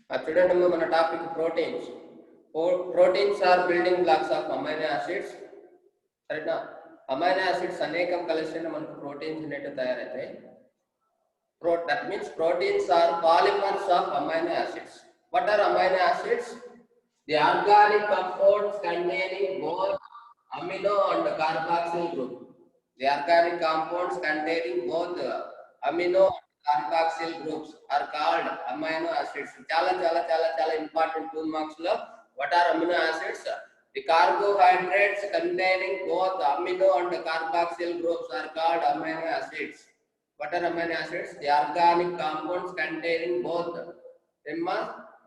చూడండి మన topic proteins. Proteins are building blocks of amino acids. సరేనా? అమైనో యాసిడ్స్ అనేకం కలిసి మనకు ప్రోటీన్స్ అనేవి తయారవుతాయి. That means proteins are polymers of amino acids. What are amino acids? The organic compounds containing both amino and carboxyl group. The organic compounds containing both amino and carboxyl groups are called amino acids. Chala important 2 marks lo. What are amino acids? The carbohydrates containing both amino and carboxyl groups are called amino acids. What are amino acids? The organic compounds containing both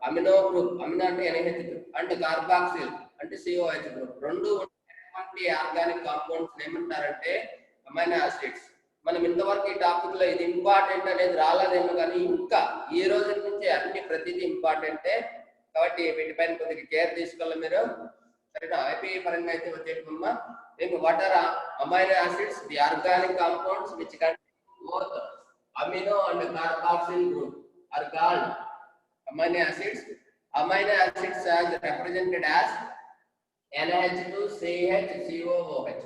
amino group, amino అంటే NH group, and carboxyl అంటే COH group. రెండు ఉన్నటువంటి organic compounds ఏమంటారంటే amino acids. మనం ఇంతవరకు ఈ topic లో ఇది ఇంపార్టెంట్ అనేది రాలేదేమో, కానీ ఇంకా ఈ రోజు నుంచి అన్ని ప్రతిదీ ఇంపార్టెంటే. కాబట్టి వీటిపైన కొద్దిగా కేర్ తీసుకోవాలి మీరు. సరేనా? ఐపీ పరంగా అయితే వచ్చేటమ్మా what are amino acids? The organic compounds which both amino and carboxyl group are called amino acids. Amino acids are represented as NH2CH COOH.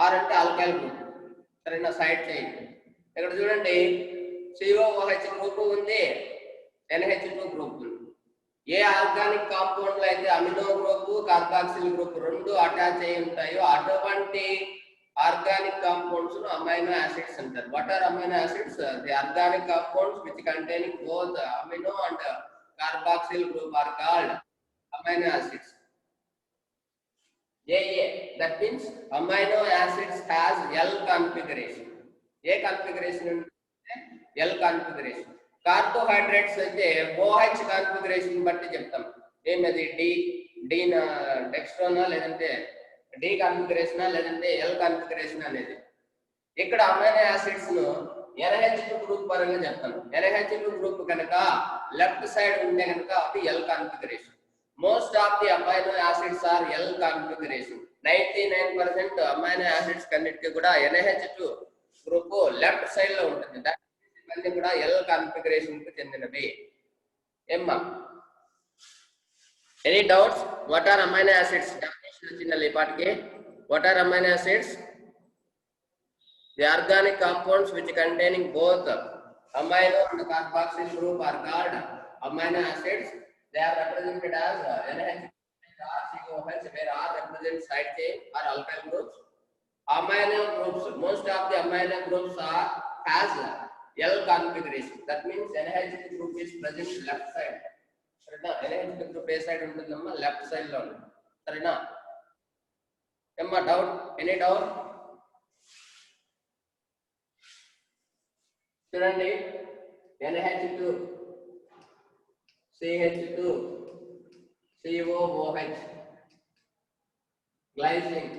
R అంటే alkyl group. సరేనా? సైడ్ చేయండి. ఇక్కడ చూడండి COOH గ్రూప్ ఉంది, NH2 group ఉంది. ఏ organic compound లో అయితే amino group carboxyl group రెండు అటాచ్ అయి ఉంటాయో అటువంటి organic compounds no amino acids antaru. What are amino acids? The organic compounds which containing both amino and carboxyl group are called amino acids. That means amino acids has L configuration. A configuration L configuration. Carbohydrates అయితే OH configuration బట్టి చెప్తాం. ఏమది D డెక్స్ట్రోనా లేదంటే D configuration లేదంటే L configuration అనేది. ఇక్కడ amino acids ను NH2 group పరంగా చెప్తాను. NH2 గ్రూప్ కనుక లెఫ్ట్ సైడ్ ఉంటే కనుక అది L configuration. Most of the amino acids are L configuration. 99% amino acids కన్నిటికి కూడా NH2 గ్రూప్ లెఫ్ట్ సైడ్ లో ఉంటుంది. దాన్ని కూడా ఎల్ కాన్ఫిగరేషన్ కు చెందినవి. ఏమ్మా any doubts? What are amino acids? What are amino acids? The organic compounds which containing both amino and carboxyl group are called amino acids. They are represented as NH, COH, where R represents side chain or alkyl groups. Amino groups, most of the amino groups has L configuration. That means NH group is present left side. NH group A side ఉంటుందమ్మా, left side లో ఉంటుంది. సరేనా? ఏమ్మా doubt? Any doubt? చూడండి NH2 CH2 COOH glycine.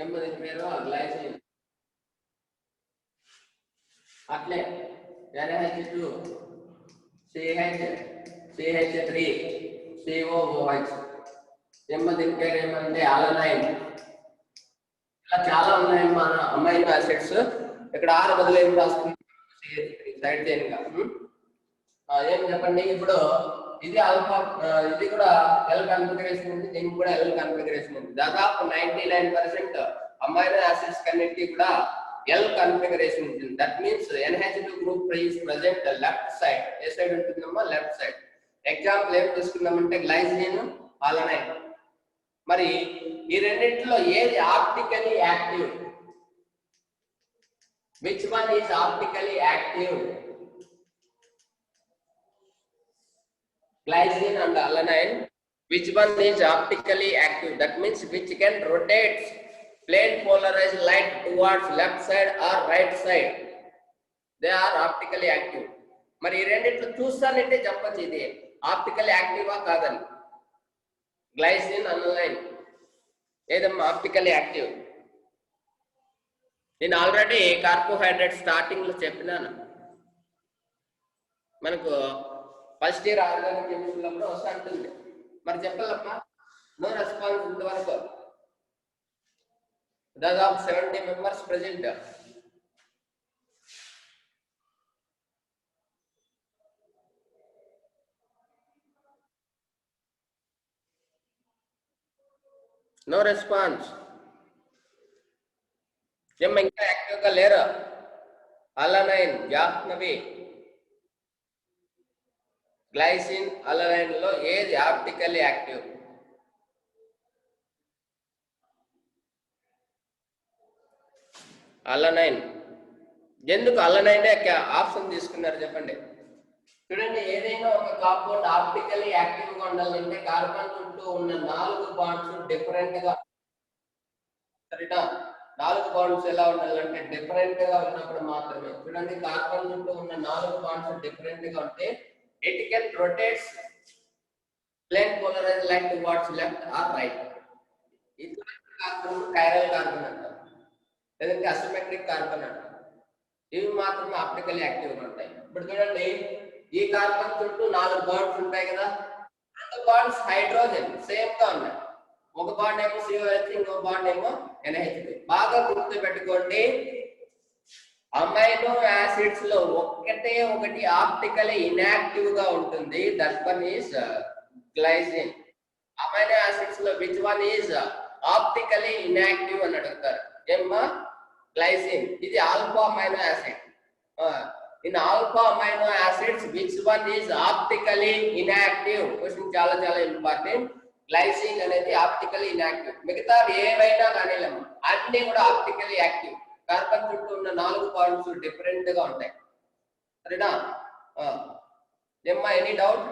ఏమది పేరు? Glycine. అట్లే NH2 CH3 COOH ఏమది పేరు? ఏమంటే అలనైన్. ఇలా చాలా ఉన్నాయి మన అమైనో యాసిడ్స్. ఇక్కడ ఆరు బదులు ఏం రాసుకుంటాం? సైడ్ చైన్ గా ఏం చెప్పండి. ఇప్పుడు ఇది ఆల్ఫా, ఇది కూడా ఎల్ కాన్ఫిగరేషన్ ఉంది, దీనికి కూడా ఎల్ కాన్ఫిగరేషన్ ఉంది. దాదాపు 99% అమైనో యాసిడ్స్ కన్నిటికి కూడా ఎల్ కాన్ఫిగరేషన్ ఉంటుంది. That means NH2 group is present left side. ఏ సైడ్ ఉంటుందమ్మా? Left side. ఎగ్జాంపుల్ ఏం తీసుకున్నామంటే గ్లైసిన్, అలనైన్. మరి ఈ రెండింటిలో ఏది optically active? Which one is optically active? Glycine and alanine. Which one is optically active? That means which can rotate plane polarized light towards left side or right side. They are optically active. మరి ఈ రెండింటిలో చూస్తానంటే చెప్పచ్చు ఇది optical Activa కాదని. Glycine, alanine ఏదమ్మా optical active? నేను already carbohydrate starting లో చెప్పినాను. మనకు ఫస్ట్ ఇయర్ ఆర్గానిక్ కెమిస్ట్రీలో కూడా వస్తూ ఉంటుంది. మరి చెప్పాలమ్మా, నో రెస్పాన్స్ ఇంతవరకు. దాదాపు 70 మెంబర్స్ ప్రెజెంట్. No response. ఇంకా యాక్టివ్ గా లేరు. అలనైన్, జాహ్నవి, గ్లైసిన్, అలనైన్ లో ఏది ఆప్టికల్లీ యాక్టివ్? అలనైన్. ఎందుకు అలనైన్ ఆప్షన్ తీసుకున్నారు చెప్పండి. చూడండి, ఏదైనా ఒక కాంపౌండ్ ఆప్టికల్లీ యాక్టివ్ గా ఉండాలంటే కార్బన్ చుట్టూ ఉన్న 4 బాండ్స్ డిఫరెంట్ గా, సరేనా? 4 బాండ్స్ ఎలా ఉండాలంటే డిఫరెంట్ గా ఉన్నప్పుడు మాత్రమే. చూడండి, కార్బన్ చుట్టూ ఉన్న 4 బాండ్స్ డిఫరెంట్ గా ఉంటే it can rotates plane polarize like towards left or right. ఇటువంటి కార్బన్ కైరల్ కార్బన్ అంటారు, లేదంటే అసిమెట్రిక్ కార్బన్ అంటారు. ఇవి మాత్రమే ఆప్టికల్లీ యాక్టివ్ గా ఉంటాయి. ఇప్పుడు చూడండి, ఈ కార్బన్ చుట్టూ 4 బాండ్స్ ఉంటాయి కదా. 2 బాండ్స్ హైడ్రోజన్ సేమ్ గా ఉన్నాయి. ఒక బాండ్ ఏమో COH, ఇంకో బాండ్ ఏమో NH2. బాగా గుర్తు పెట్టుకోండి, అమైనో యాసిడ్స్ లో ఒకటే ఒకటి ఆప్టికల్లీ ఇన్యాక్టివ్ గా ఉంటుంది. That one is glycine. Amino acids లో which one is optically inactive అని అడుగుతారు. ఏమ్మా? గ్లైసిన్. ఇది alpha amino acid. In alpha amino acids which one is optically inactive? Question చాలా చాలా ఇంపార్టెంట్. గ్లైసిన్ అనేది ఆప్టికల్లీ ఇన్యాక్టివ్. మిగతా ఏవైనా కానీ అన్ని కూడా ఆప్టికల్లీ యాక్టివ్. కార్బన్ చుట్టూ ఉన్న 4 బాండ్స్ డిఫరెంట్ గా ఉంటాయి, సరేనా? ఏమ్మా, ఎనీ డౌట్?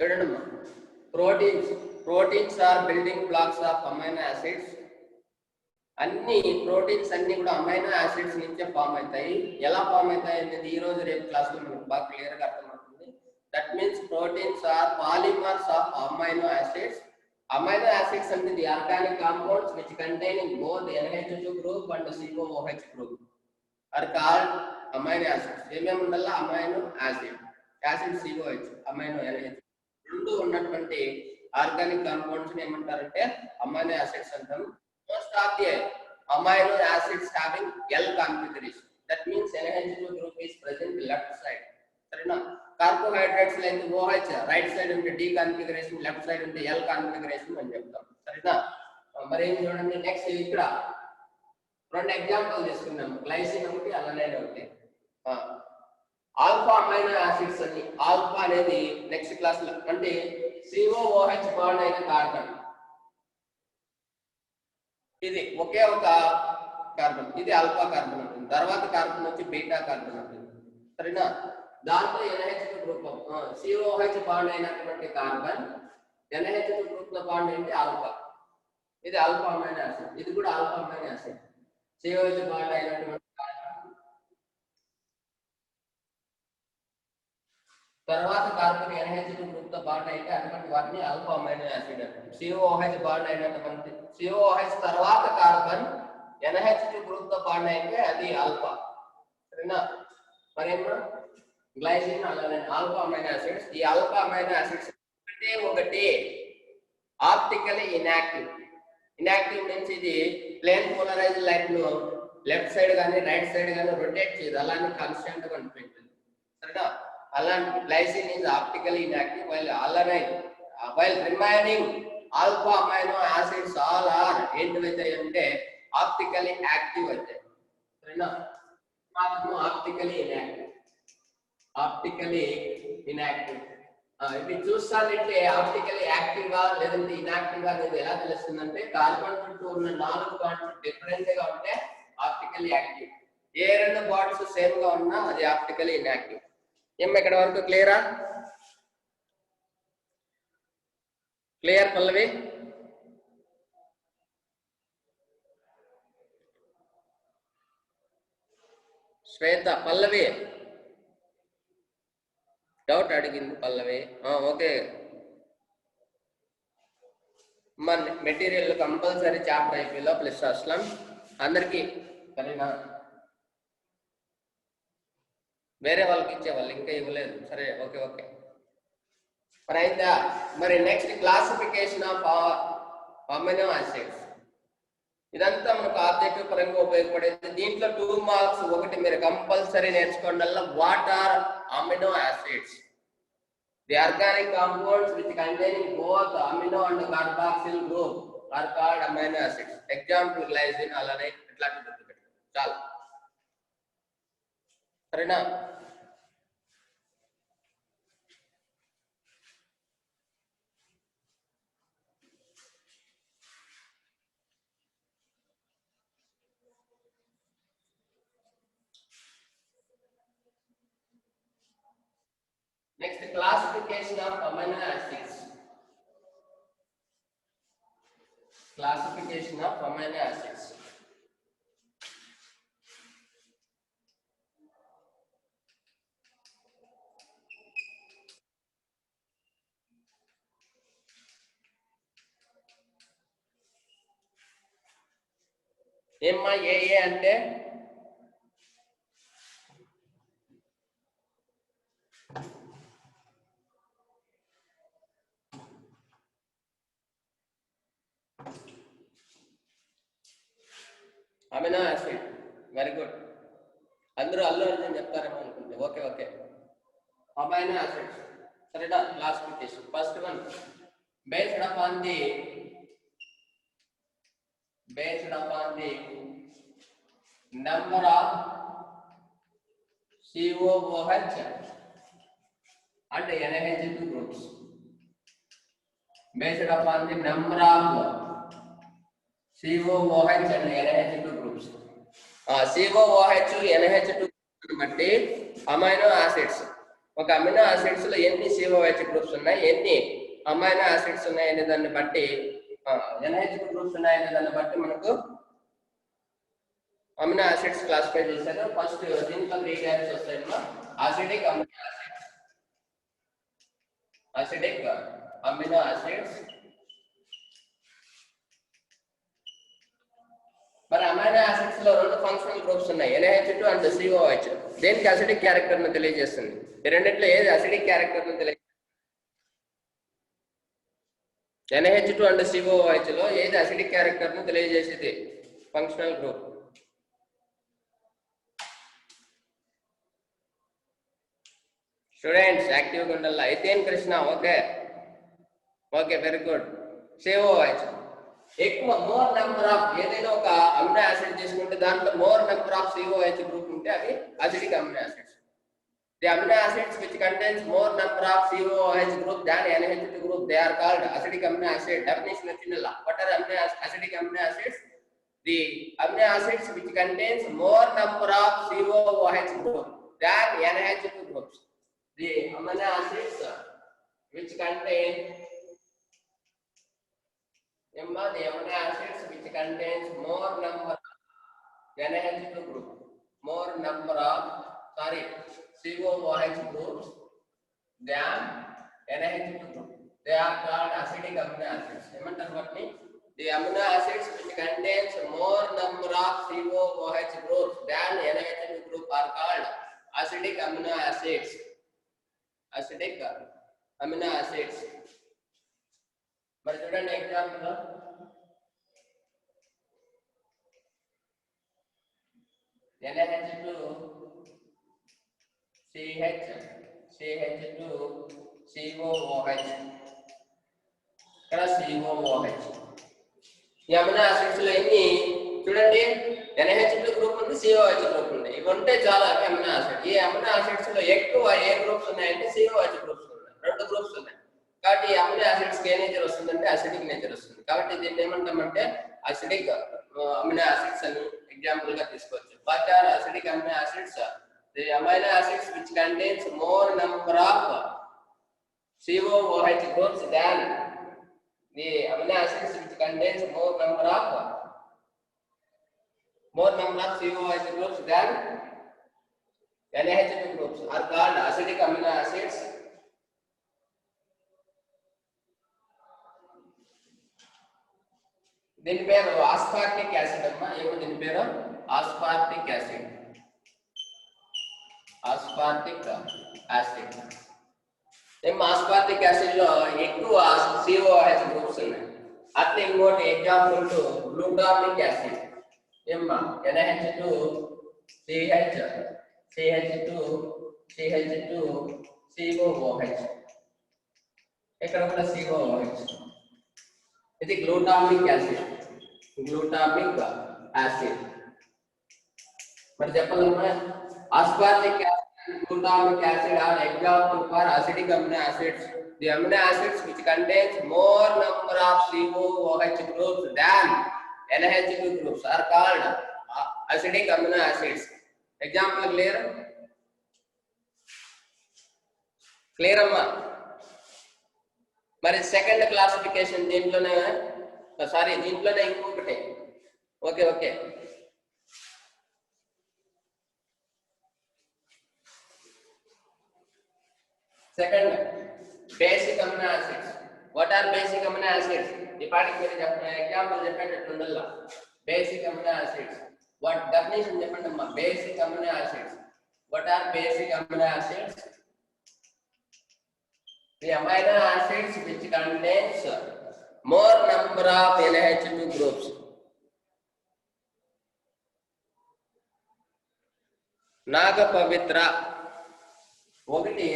చూడండి, proteins are building blocks of amino acids. అన్ని ప్రోటీన్స్ అన్ని కూడా అమైనో యాసిడ్స్ నుంచే ఫామ్ అవుతాయి. ఎలా ఫామ్ అవుతాయి అనేది ఈ రోజు రేపు క్లాస్ లో మనకు బాగా క్లియర్ గా అర్థమవుతుంది. That means proteins are polymers of amino acids. Amino acids అంటే the organic compounds which containing both NH2 group and COOH group are called amino acids. ఏమేమి ఉండాలా? Amino acid, acid COH, amino NH, రెండు ఉన్నటువంటి organic compounds ఏమంటారంటే amino acids అంటారు. Most of the amino acids having L configuration. That means NH2 group is present left side. సరేనా? Carbohydrates like OH right side ఉంటే D configuration, left side ఉంటే L configuration అని చెప్తాం, సరేనా? మరి ఏం చూడండి, నెక్స్ట్ ఇక్కడ 2 ఎగ్జాంపుల్ తీసుకుందాం. గ్లైసిన్ ఒకటి, అలనైన్ ఒకటి. ఆల్ఫా అమైనో యాసిడ్స్ అని. ఆల్ఫా అనేది నెక్స్ట్ క్లాస్ లో అంటే COOH బాండ్ అయిన కార్బన్. ఇది ఒకే ఒక కార్బన్, ఇది ఆల్ఫా కార్బన్ ఉంటుంది. తర్వాత కార్బన్ వచ్చి బీటా కార్బన్ ఉంటుంది, సరేనా? దాంట్లో NH2 గ్రూప్ COOH బాండ్ అయినటువంటి కార్బన్ NH2 గ్రూప్ లో బాండ్ ఏంటి? ఆల్ఫా. ఇది ఆల్ఫా అమైనో యాసిడ్, ఇది కూడా alpha amino acid. COOH bond అయినటువంటి తర్వాత కార్బన్ NH2 గ్రూప్ తో బాండ్ అయితే అటువంటి వాటిని ఆల్ఫా అమైనో యాసిడ్ అంటారు. COOH బాండ్ అయినటువంటి COOH తర్వాత కార్బన్ NH2 గ్రూప్ తో బాండ్ అయితే అది ఆల్ఫా, సరేనా? మరేమో glycine, alanine, alpha amino acids. ఈ ఆల్ఫా అమైనో యాసిడ్స్ అంటే ఒకటి ఆప్టికల్లీ ఇన్యాక్టివ్. ఇన్యాక్టివ్ మీన్స్ ఇది ప్లేన్ పోలరైజ్ లైట్ ను లెఫ్ట్ సైడ్ కానీ రైట్ సైడ్ కానీ రొటేట్ చేయదు, అలానే కాన్స్టెంట్ గా ఉంటుంది, సరేనా? అలాంటి glycine is optically inactive while remaining alpha amino acids all are ఏంటివైతాయి అంటే ఆప్టికల్లీ యాక్టివ్ అవుతాయి, సరేనా? మాత్రం ఆప్టికల్లీ ఇన్యాక్టివ్. ఇవి చూస్తానంటే ఆప్టికల్లీ యాక్టివ్ గా లేదంటే ఇన్యాక్టివ్ గా అనేది ఎలా తెలుస్తుందంటే కార్బన్ చుట్టూ ఉన్న 4 బాండ్స్ డిఫరెంట్ గా ఉంటే ఆప్టికల్లీ యాక్టివ్. ఏ 2 బాండ్స్ సేమ్ గా ఉన్నా అది ఆప్టికల్లీ ఇన్యాక్టివ్. ఇక్కడ వరకు క్లియరా? క్లియర్ పల్లవి? శ్వేత, పల్లవి డౌట్ అడిగింది పల్లవి. ఓకే మన మెటీరియల్ కంపల్సరీ చాప్టర్ అయిపోయిలో ప్లస్ అస్లం అందరికీ సరేనా, వేరే వాళ్ళకి ఇచ్చేవాళ్ళు ఇంకా ఇవ్వలేదు, సరే ఓకే ఓకే మరి అయిందా. మరి next classification of amino acids, ఇదంతా మనకు ఆబ్జెక్టివ్ పరంగా ఉపయోగపడేది. దీంట్లో 2 మార్క్స్ ఒకటి మీరు కంపల్సరీ నేర్చుకోండి. What are amino acids? The organic compounds which containing both amino and carboxyl group are called amino acids. Example glycine, అలానే ఇట్లాంటి గుర్తుపెట్టుకోండి చాలు, సరేనా. Next, classification of amino acids. Classification of amino acids. MIAA అంటే amino acid. Very good, అందరూ అల్లు అర్జున్ చెప్తారేమో అనుకుంటే okay okay. Amino acids సరేనా. Classification first one based upon the number of COOH and NH2 groups. Based upon the number of COOH and NH2 groups. COOH, NH2 బట్టి amino acids, ఒక amino acids లో ఎన్ని COOH groups ఉన్నాయి, ఎన్ని amino acids ఉన్నాయనే దాన్ని బట్టి, NH2 groups ఉన్నాయనే దాన్ని బట్టి మనకు అమినో యాసిడ్స్ క్లాసిఫై చేశారు. ఫస్ట్ దీంట్లో 3 టైప్స్ వస్తాయమ్మా. Acidic amino acids, acidic amino acids. మరి అమైనో యాసిడ్స్ లో 2 ఫంక్షనల్ గ్రూప్స్ ఉన్నాయి, NH2 అండ్ COOH. దేనికి అసిడిక్ క్యారెక్టర్ ను తెలియజేస్తుంది? ఈ రెండిట్లో ఏది అసిడిక్ క్యారెక్టర్ ను తెలియ, NH2 అండ్ COOH లో ఏది అసిడిక్ క్యారెక్టర్ ను తెలియజేసేది ఫంక్షనల్ గ్రూప్? స్టూడెంట్స్ యాక్టివ్గా ఉండాలి. అయితేన్ Krishna okay okay very good. COOH ఎక్కువ మోర్ నెంబర్ ఆఫ్, ఏదైనా ఒక అమినో యాసిడ్ తీసుకుంటే దాంట్లో more number of COOH group ఉంటే అవి acidic amino acids. The amino acids which contains more number of COOH group than NH2 group, they are called acidic amino acid. Definition వచ్చిందల్ల. What are acidic amino acids? The amino acids which contains more number of COOH group than NH2 groups. The amino acids which contain the amino acids which contains more number of NH2 group, more number of COOH groups than NH2 group. They are called acidic amino acids. The amino acids which contains more number of COOH groups than NH2 group are called acidic amino acids. Acidic amino acids. మరి చూడండి example, NH2 CH CH2 COOH, ఇక్కడ COOH. ఈ amino acids లో ఎన్ని చూడండి, NH2 group ఉంది, COOH group ఉంది. ఇవి ఉంటే చాలా అమినో యాసిడ్. ఈ అమినో యాసిడ్స్ లో ఎక్కువ ఏ గ్రూప్స్ ఉన్నాయంటే COOH గ్రూప్స్ ఉన్నాయి, 2 గ్రూప్స్ ఉన్నాయి. కాబట్టి ఈ అమినో యాసిడ్స్ కి ఏ నేచర్ వస్తుందంటే అసిడిక్ నేచర్ వస్తుంది. కాబట్టి దీన్ని ఏమంటామంటే అసిడిక్ అమినో యాసిడ్స్ అని ఎగ్జాంపుల్ గా తీసుకోవచ్చు. What are acidic amino acids? The amino acids which contains more number of COOH groups than the amino acids which contains more number of COOH groups than NH2 groups are called acidic amino acids. దీని పేరు ఆస్పార్టిక్ acid అమ్మా. ఏమో దీని పేరు ఆస్పార్టిక్ acid. ఆస్పార్టిక్ acid. ఆస్పార్టిక్ acid లో ఎక్కువ COOH groups ఉన్నాయి. అట్లా ఇంకోటి ఎగ్జాంపుల్ టు గ్లూటామిక్ యాసిడ్. ఏమ్మా NH2 CH CH2 CH2 COOH. ఇక్కడ కూడా COOH. ఇది గ్లూటామిక్ యాసిడ్. Glutamic acid. మరి చెప్పాలమ్మా aspartic acid and glutamic acid are example for acidic amino acids. The amino acids which contains more number of COOH groups than NH2 groups are called acidic amino acids. Example clear? Clear amma? మరి second classification దీంట్లోనే దీంట్లోనే ఇంకొకటి. Okay okay. Second, basic amino acids. What are basic amino acids? The particular example చెప్పేటట్టుండల్లా. Basic amino acids. What definition చెప్పండమ్మా? Basic amino acids. What are basic amino acids? The amino acids which contains more number of NH2 groups. నాగపవిత్ర ఒకటి.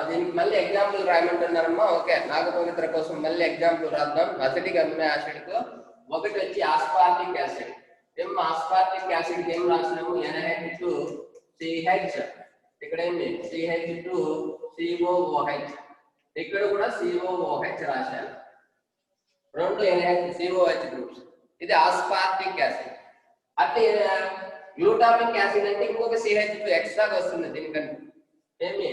దీనికి మళ్ళీ example రాయమంటున్నారమ్మా. Okay, నాగపవిత్ర కోసం మళ్ళీ example రాద్దాం. Acidic amino acid కు ఒకటి వచ్చి ఆస్పార్టిక్ యాసిడ్. ఆస్పార్టిక్ యాసిడ్ ఏం రాసినాము? NH2CH. ఇక్కడ ఏమి CH2COOH. ఇక్కడ కూడా COOH రాశాను. రెండు COOH గ్రూప్స్. ఇది ఆస్పార్టిక్ యాసిడ్. అట్లా గ్లూటామిక్ యాసిడ్ అంటే ఇంకొక CH2 ఎక్స్ట్రాగా వస్తుంది దీనికంటే. ఏమి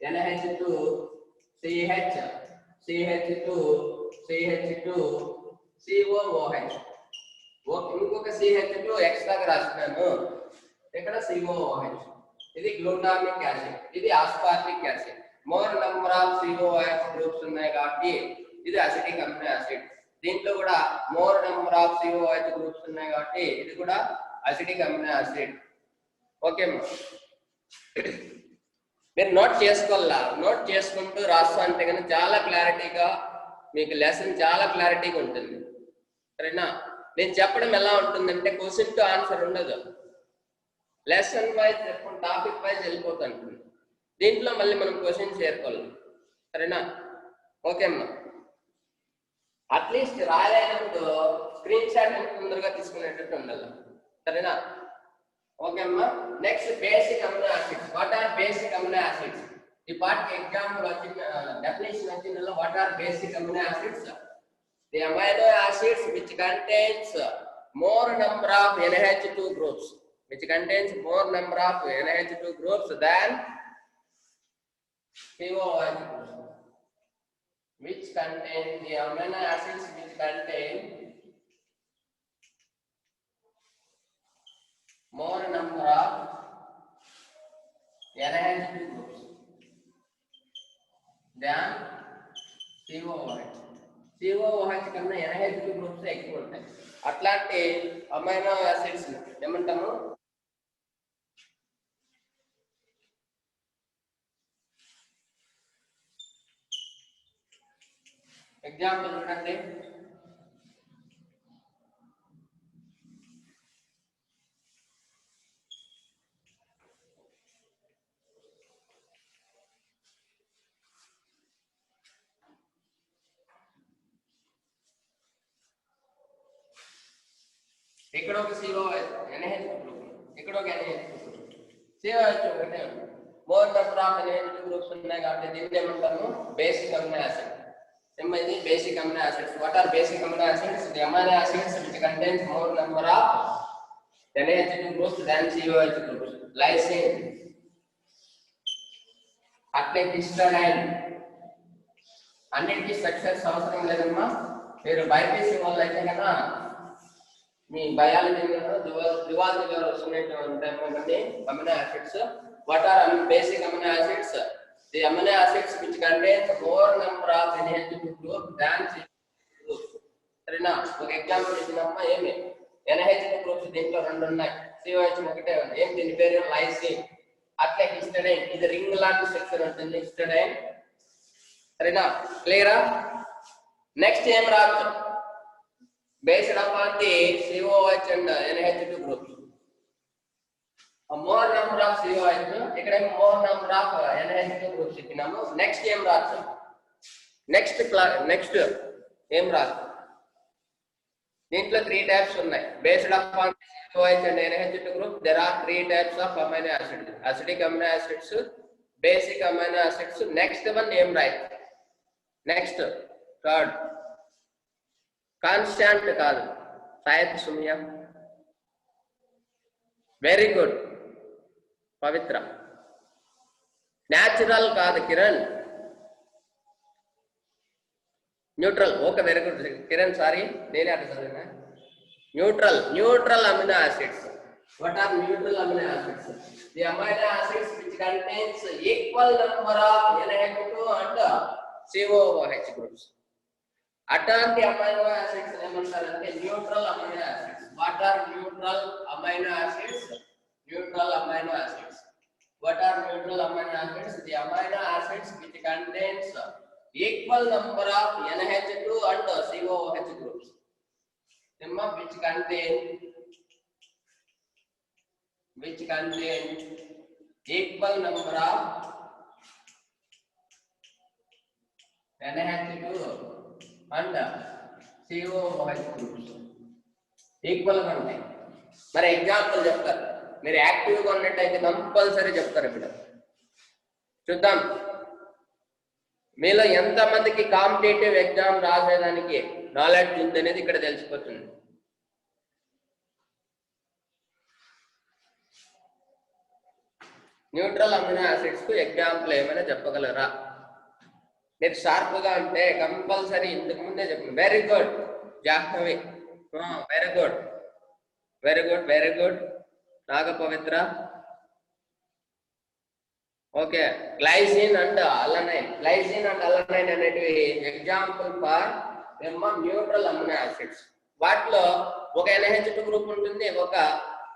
NH2CH CH2COOH. ఇంకొక CH2 ఎక్స్ట్రాగా రాస్తున్నాను. ఇక్కడ COOH. ఇది గ్లూటామిక్ యాసిడ్. ఇది ఆస్పార్టిక్ acid. More number of COOH groups ఉన్నాయి కాబట్టి ఇది అసిడిక్ అమినో యాసిడ్. దీంట్లో కూడా more number of COOH groups ఉన్నాయి కాబట్టి ఇది కూడా అసిడిక్ అమినో యాసిడ్. ఓకే అమ్మా. మీరు నోట్ చేసుకోవాలా. నోట్ చేసుకుంటూ రాస్తా అంటే కనుక చాలా క్లారిటీగా మీకు లెసన్ చాలా క్లారిటీగా ఉంటుంది. సరేనా? నేను చెప్పడం ఎలా ఉంటుందంటే క్వశ్చన్ టు ఆన్సర్ ఉండదు. లెసన్ వైజ్ చెప్పండి, టాపిక్ వైజ్ వెళ్ళిపోతుంటుంది. దీంట్లో మళ్ళీ మనం క్వశ్చన్ చేరుకోవాలి. సరేనా? ఓకే అమ్మా. అట్లీస్ట్ రాలేనప్పుడు స్క్రీన్ షాట్ తొందరగా తీసుకునేటట్టు ఉండాలి. సరేనా? ఓకే అమ్మా. Next basic amino acids. What are basic amino acids? ఈ పార్ట్ ఎగ్జాంపుల్ వచ్చిన డెఫినేషన్ వచ్చిందల్లా. What are basic amino acids? The amino acids which contains more number of NH2 groups. Which contains more number of NH2 groups than COOH groups. Which contain the amino acids which contain more number of NH2 groups than COOH. COOH కన్నా NH2 groups ఎక్కువ ఉంటాయి. అట్లాంటి amino acids ఏమంటాము? Example చూడండి. ఇక్కడ ఒక NH2 group, ఇక్కడ ఒక NH2 గ్రూప్. COOH ఒకటే ఉంది. More number of NH2 groups ఉన్నాయి కాబట్టి దీన్ని ఏమంటాము? Basic amino acid. ఏమైంది? Basic amino acids. What are basic amino acids? The amino acids which contains more number of NH2 groups than COOH groups. Lysine, అట్లే హిస్టడైన్. అన్నిటికీ structures అవసరం లేదమ్మా. మీరు బైపీసీ వాళ్ళు అయితే కన్నా మీ బయాలజీలో జువాలజీలో వస్తున్నటువంటి amino acids. What are basic amino acids? The amino acids which contains more number of NH2 groups than COOH groups. సరేనా? ఒక ఎగ్జాంపుల్ అమ్మా ఏమి NH2 గ్రూప్స్ దీంట్లో రెండు ఉన్నాయి, COH ఒకటే ఉంది. ఏం దీని పేరు లైసిన్. అట్లే హిస్టడైన్, ఇది రింగ్ లాంటి స్ట్రక్చర్ ఉంటుంది హిస్టడైన్. సరేనా, క్లియరా? నెక్స్ట్ ఏం రావచ్చు, based upon the COH and NH2 groups. A more number of COH, ఇక్కడ more number of NH2 groups ఇచ్చినాము. నెక్స్ట్ ఏం రావచ్చు, నెక్స్ట్ ఏం రావచ్చు, దీంట్లో 3 types ఉన్నాయి. based upon COH and NH2 group there are 3 types of amino acids: acidic amino acids, basic amino acids. next one ఏం రాయొచ్చు, నెక్స్ట్ థర్డ్ కాన్స్టాంట్ కాదు, సాయత్ సుమ్య, వెరీ గుడ్ పవిత్ర. న్యాచురల్ కాదు Kiran, neutral. Okay, very good Kiran, sorry నేనే అట్లా చదివినా. Neutral amino acids. What are neutral amino acids? The amino acids which contains equal number of NH2 and COOH groups. అట్లాంటి amino acids ఏమంటారంటే neutral amino acids. What are neutral amino acids? Neutral amino acids. What are neutral amino acids? The amino acids which contains equal number of NH2 and COOH groups. which contain equal number of NH2 and COOH groups. Equal గా ఉంటాయి. మరి example చెప్తారు, మీరు యాక్టివ్గా ఉన్నట్టయితే compulsory చెప్తారు. ఇప్పుడు చూద్దాం మీలో ఎంతమందికి కాంపిటేటివ్ ఎగ్జామ్ రాసేదానికి నాలెడ్జ్ ఉంది అనేది ఇక్కడ తెలిసిపోతుంది. న్యూట్రల్ అమినో యాసిడ్స్ కు ఎగ్జాంపుల్ ఏమైనా చెప్పగలరా? మీరు షార్ప్ గా ఉంటే కంపల్సరీ ఇంతకు ముందే చెప్పండి. Very good Jahnavi, very good very good very good Naga Pavitra. Okay, glycine and alanine. Glycine and alanine అనేటివి example for neutral amino acids. వాటిలో ఒక NH2 గ్రూప్ ఉంటుంది, ఒక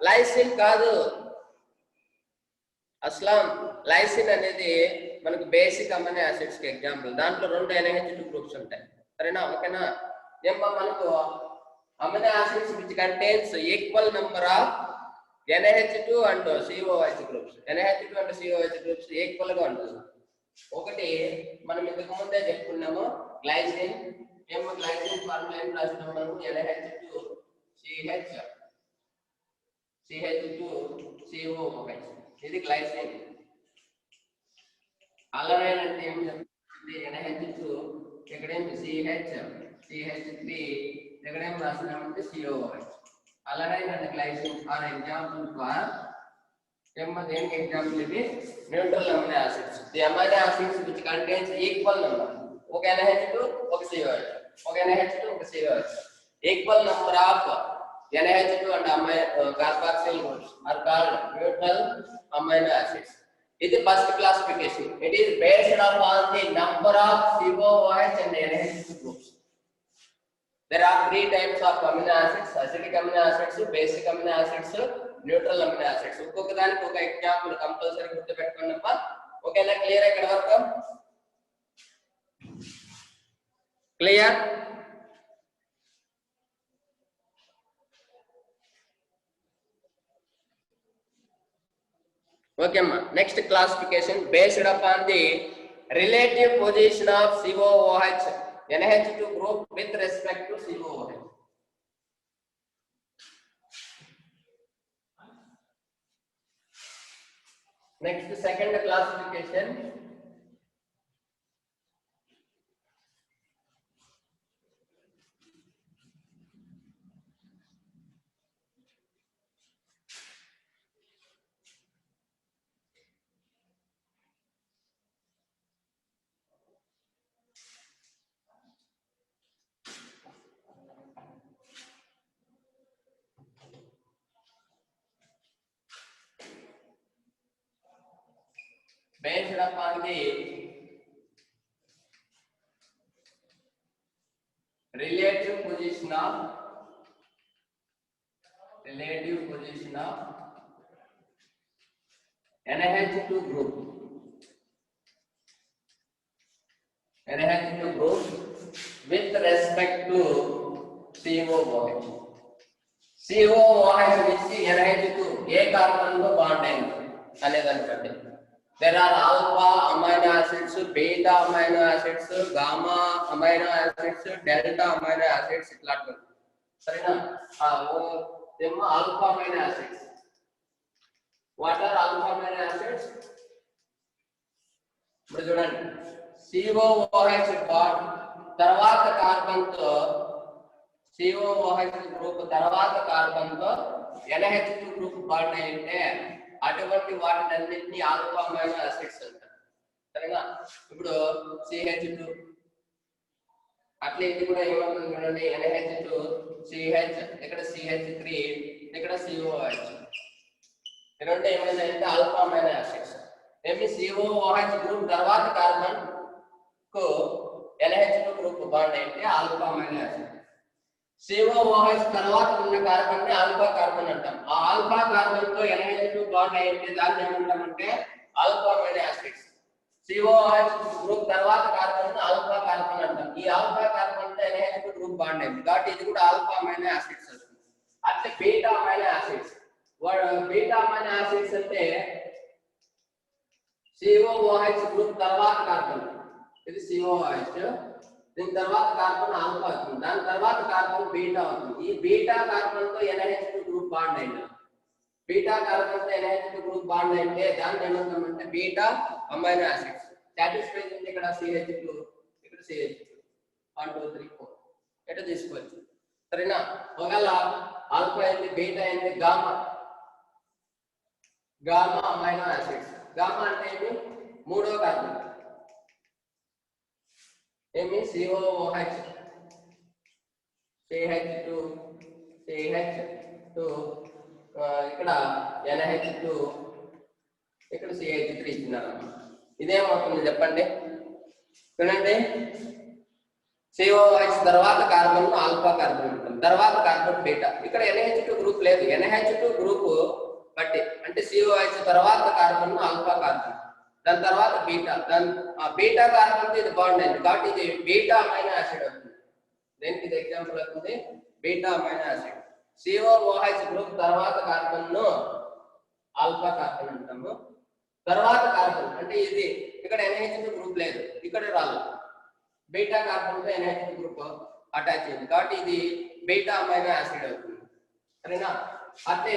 లైసిన్ కాదు. అస్లాం, లైసిన్ అనేది మనకు బేసిక్ అమినో యాసిడ్స్ కి ఎగ్జాంపుల్. దాంట్లో 2 NH2 గ్రూప్స్ ఉంటాయి. సరేనా, ఓకేనా? ఏమో మనకు amino acids which contains equal number of NH2 and COOH groups. NH2 and COOH groups equal గా ఉంటుంది. ఒకటి మనం ఇంతకు ముందే చెప్పుకున్నాము గ్లైసిన్. ఏమో గ్లైసిన్ ఫార్ములా ఏం రాసినాము మనము? NH2 CH2 COOH. ఇది గ్లైసిన్. అలనైన్ అంటే ఏం చెప్తుంది? NH2 ఇక్కడేమి CH3 ఇక్కడేం రాసినామంటే COOH. Alanine and glycine are example for దేనికి ఎగ్జాంపుల్? ఇది neutral amino acids. The amino acids which contains equal number, ఒక NH2 ఒక COH, ఒక NH2 ఒక COH, equal number of NH2 and carboxyl groups are called neutral amino acids. ఇది first classification. It is based upon the number of COOH and NH2 groups. There are 3 types of amino acids: acidic amino acids, basic amino acids, neutral amino acids. ఒక్కొక్క దానికి ఒక example compulsory గుర్తుపెట్టుకోండి అమ్మా. ఓకేనా? Clear? ఇక్కడ వరకు clear? Okay అమ్మా. Next classification based upon the relative position of COOH NH2 group with respect to COOH. Next, second classification based upon the relative position of relative position of NH2 group. NH2 group with respect to COOH. COOH నుంచి NH2 ఏ carbon తో bond అయింది అనేదాన్ని బట్టి there are alpha amino acids, beta amino acids, gamma amino acids, delta amino acids ఇట్లాంటివి సరేనా ఏమో alpha amino acids. What are alpha amino acids? ఇప్పుడు చూడండి COOH బాండ్ తర్వాత కార్బన్ తో COOH గ్రూప్ తర్వాత కార్బన్ తో NH2 గ్రూప్ బాండ్ అయితే అటువంటి వాటినన్నిటిని ఆల్ఫా అమైనో యాసిడ్స్ అంటారు సరేనా. ఇప్పుడు CH2 అట్లా ఇది కూడా ఏమవుతుంది చూడండి NH2 CH ఇక్కడ CH3 ఇక్కడ COOH ఈ రెండు ఏమైందంటే ఆల్ఫా అమైనో యాసిడ్స్. ఏమి COOH గ్రూప్ తర్వాత కార్బన్ కు NH2 గ్రూప్ బాండ్ అయితే ఆల్ఫా అమైనో యాసిడ్. COOH తర్వాత ఉన్న కార్బన్ ని ఆల్ఫా కార్బన్ అంటాం. ఆ ఆల్ఫా కార్బన్ తో NH2 బాండ్ అయితే దాన్ని ఏమంటామంటే alpha amino acids. COOH group తర్వాత కార్బన్ ని ఆల్ఫా కార్బన్ అంటాం. ఈ ఆల్ఫా కార్బన్ తో NH2 గ్రూప్ బాండ్ అయింది కాబట్టి ఇది కూడా ఆల్ఫా అమైనో యాసిడ్స్ వస్తుంది. అట్లే beta amino acids. Beta amino acids అంటే COOH గ్రూప్ తర్వాత కార్బన్ ఇది COOH దీని తర్వాత కార్బన్ ఆల్ఫా అవుతుంది దాని తర్వాత కార్బన్ బీటా అవుతుంది. ఈ బీటా కార్బన్ తో NH2 గ్రూప్ బాండ్ అయింది. బీటా కార్బన్ తో NH2 గ్రూప్ బాండ్ అయితే దాన్ని ఏమంటామంటే బీటా అమైనో యాసిడ్స్. సాటిస్ఫైడ్ ఉంది ఇక్కడ CH2 ఇక్కడ CH2 1 2 3 4 ఎట తీసుకోవచ్చు సరేనా. ఒకవేళ ఆల్ఫా అయింది బీటా అయింది గామా అమైనో యాసిడ్స్. గామా అంటే ఏమి మూడో కార్బన్ ఏమి COOH CH2 ఇక్కడ NH2 ఇక్కడ CH3 ఇచ్చినారు. ఇదేమవుతుంది చెప్పండి చూడండి COOH తర్వాత కార్బన్ ఆల్ఫా కార్బన్ ఉంటుంది తర్వాత కార్బన్ బీటా. ఇక్కడ NH2 గ్రూప్ లేదు. NH2 గ్రూప్ బట్టి అంటే COOH తర్వాత కార్బన్ ఆల్ఫా కార్బన్ దాని తర్వాత బీటా దాని బీటా కార్బన్ ఇది బాండ్ అయింది కాబట్టి ఇది బీటా అమైనో యాసిడ్ అవుతుంది. దేనికి ఇది ఎగ్జాంపుల్ అవుతుంది beta amino acid. COOH group తర్వాత కార్బన్ ను ఆల్ఫా కార్బన్ అంటాము. తర్వాత కార్బన్ అంటే ఇది ఇక్కడ NH2 గ్రూప్ లేదు ఇక్కడ రాదు బీటా కార్బన్ తో NH2 గ్రూప్ అటాచ్ అయింది కాబట్టి ఇది బీటా అమైనో యాసిడ్ అవుతుంది సరేనా. అంటే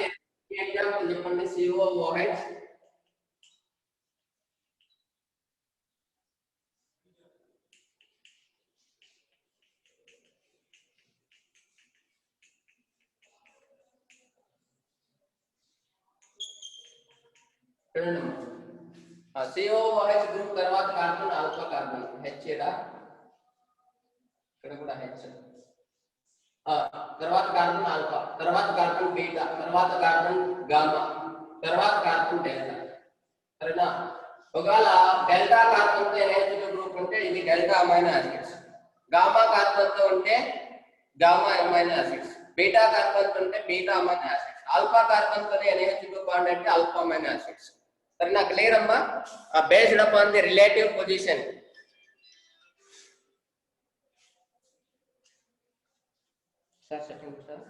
ఎగ్జాంపుల్ చెప్పండి COOH COOH గ్రూప్ తర్వాత కార్బన్ ఆల్ఫా కార్బన్ H ఇక్కడ కూడా H తర్వాత కార్బన్ ఆల్ఫా తర్వాత కార్బన్ బీటా తర్వాత కార్బన్ గామా తర్వాత కార్బన్ డెల్టా సరేనా. ఒకవేళ డెల్టా కార్బన్ తో NH2 గ్రూప్ ఉంటే ఇది delta amino acids. Gamma carbon తో ఉంటే gamma amino acids. Beta carbon తో ఉంటే beta amino acids. Alpha carbon తో NH2 బాండ్ అంటే ఆల్ఫా అమైనో యాసిడ్స్ సరేనా. క్లియర్ అమ్మా. Based upon the relative position sir చెప్పండి సార్.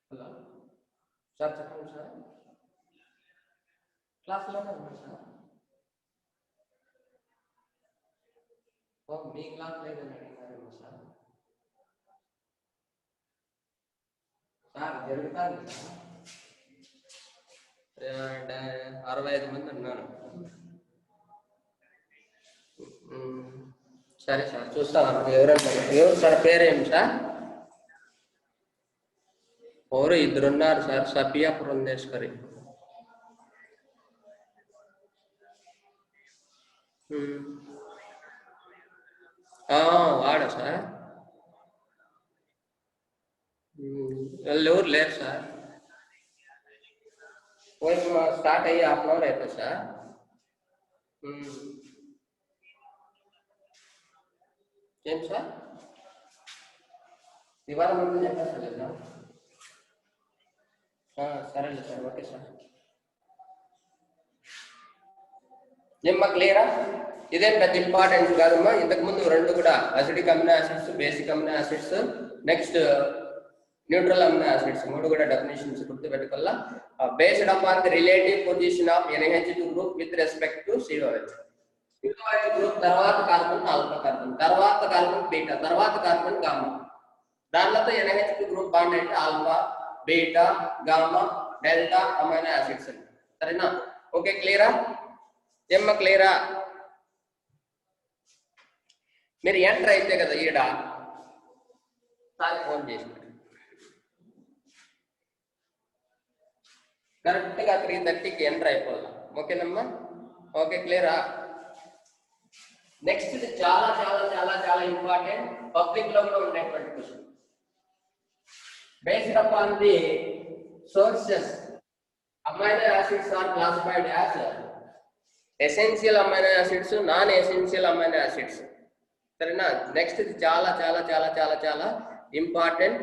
హలో సార్ చెప్పండి సార్. క్లాస్లోనే ఉన్నారు సార్. మీ క్లాస్ లేదని అడిగారేమో సార్. సార్ జరుగుతుంది సార్ 65 మంది ఉన్నారు. సరే సార్ చూస్తాను ఎవరు సార్ పేరేం సార్. ఎవరు ఇద్దరున్నారు సార్ సఫియా పురంధేశ్వరి. వాడా సార్ వాళ్ళు ఎవరు లేరు సార్. స్టార్ట్ అయ్యి ½ అవర్ అవుతుంది సార్. ఏం సార్ ఇవాళ ముందు చెప్పేస్తా సరే సార్, ఓకే సార్. ఏమ్మా క్లియరా? ఇదేం పెద్ద ఇంపార్టెంట్ కాదమ్మా. ఇంతకు ముందు రెండు కూడా acidic amino acids, basic amino acids, next neutral amino acids, మూడు కూడా డెఫినేషన్స్ గుర్తుపెట్టుకోవాలా. Based upon the relative position of NH2 group with respect to COH. COH group తర్వాత కార్బన్ ఆల్ఫా కార్బన్, తర్వాత కార్బన్ బీటా, తర్వాత కార్బన్ గామా. దానిలో NH2 group bond అంటే alpha, beta, gamma, delta amino acids. సరేనా? Okay క్లియరా? ఏమ్మా క్లియరా? మీరు ఎంటర్ అయితే కదా ఈడ సార్ ఫోన్ చేసి కరెక్ట్గా 3:30కి ఎంటర్ అయిపోవాలా. ఓకేనమ్మా? ఓకే క్లియరా? నెక్స్ట్ ఇది చాలా చాలా చాలా చాలా ఇంపార్టెంట్, పబ్లిక్ లో కూడా ఉండేటువంటి question. Based upon the sources amino acids are classified as essential amino acids, non essential amino acids. సరేనా? నెక్స్ట్ ఇది చాలా చాలా చాలా చాలా చాలా ఇంపార్టెంట్.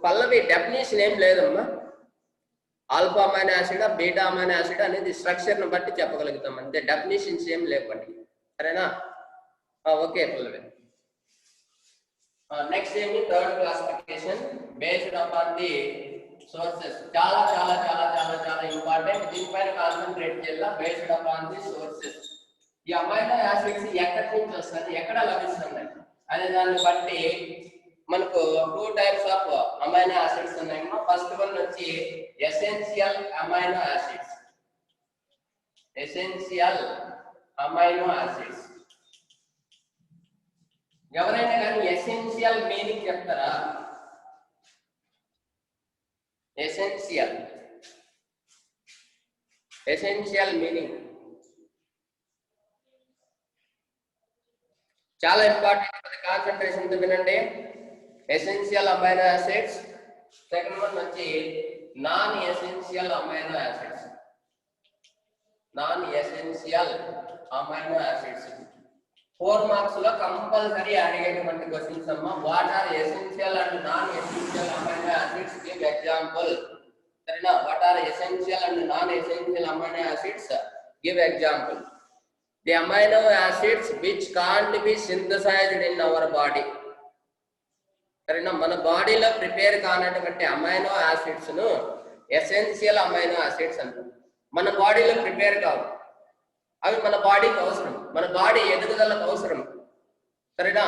పల్లవి డెఫినేషన్ ఏం లేదమ్మా. Alpha amino acid, beta amino acid అనేది స్ట్రక్చర్ ను బట్టి చెప్పగలుగుతాం అంతే, డెఫినేషన్స్ ఏం లేవండి. సరేనా? ఓకే పల్లవి. నెక్స్ట్ ఏమి third classification based upon the sources. చాలా చాలా చాలా చాలా చాలా ఇంపార్టెంట్, దీనిపైన కాన్సన్ట్రేట్ చేయాలి. బేస్డ్ అపాన్ ది సోర్సెస్, ఈ అమైనో యాసిడ్స్ ఎక్కడి నుంచి వస్తుంది, ఎక్కడ లభిస్తుంది అనే దాన్ని బట్టి మనకు 2 టైప్స్ ఆఫ్ అమైనో యాసిడ్స్ ఉన్నాయమ్మా. ఫస్ట్ వన్ వచ్చి essential amino acids. Essential amino acids. ఎవరైనా కానీ ఎసెన్షియల్ మీనింగ్ చెప్తారా? ఎసెన్షియల్, ఎసెన్షియల్ మీనింగ్ చాలా ఇంపార్టెంట్, కాన్సంట్రేషన్ తో వినండి. Essential amino acids. Second one వచ్చి non essential amino acids. Non essential amino acids 4 marks లో కంపల్సరీ అడిగేటువంటి క్వశ్చన్స్ అమ్మా. What are essential and non essential amino acids? Give example. సరేనా? What are essential and non essential amino acids? Give example. The amino acids which can't be synthesized in our body. సరేనా? మన బాడీలో prepare కానటువంటి amino acids ను essential amino acids అంటారు. మన బాడీలో prepare కావు, అవి మన బాడీకి అవసరం, మన బాడీ ఎదుగుదలకు అవసరం. సరేనా?